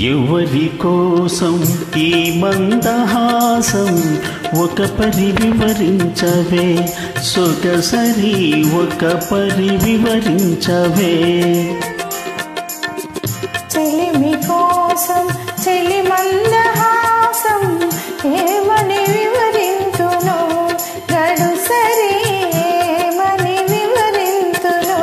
ఎవరి కోసం ఈ మందహాసం ఒక పరి వివరించవే సొగసరి ఒక పరి వివరించవే చెలిమి కోసం చెలి మందహాసం ఏమని వివరింతును గడుసరి ఏమని వివరింతును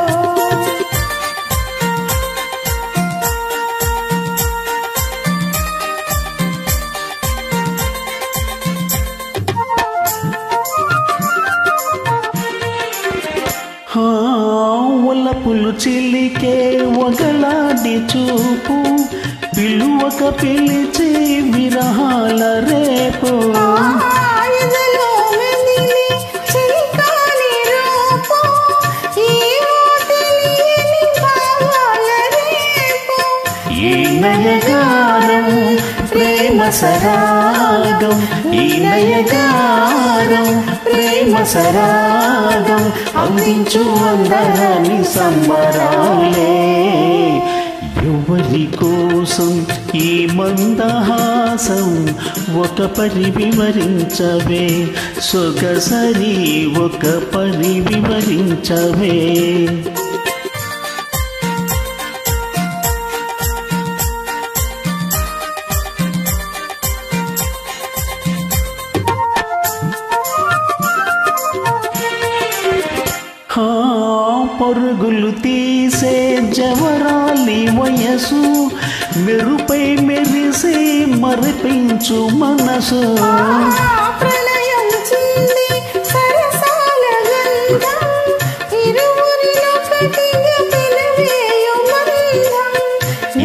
ఒలపులు చిలికే ఒగలాడి చూపు పిలువక పిలిచి విరహాల రేపు ఈ నయగారం ప్రేమ సరాగం ఈ నయగారం ప్రేమ సరాగం అందించు అందరాని సంబరాలే ఎవరి కోసం ఈ మందహాసం ఒక పరి వివరించవే సొగసరి ఒక పరి వివరించవే పరుగులు తీసే జవరాలి వయసు మెరుపై మెరిసే మరిపించు మనసు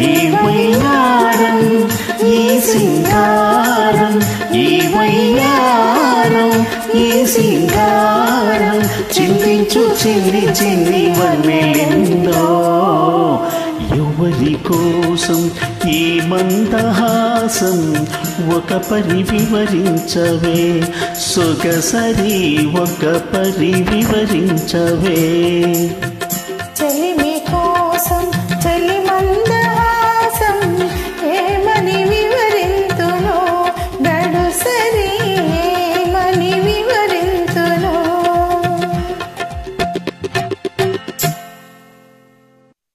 ఈ వయ్యారం ఈ సింగారం ఈ వయ్యారం ఈ సింగారం చింతించు చిన్ని చిన్ని వన్నెలెన్నో ఎవరి కోసం ఈ మందహాసం ఒక పరి వివరించవే సొగసరి ఒక పరి వివరించవే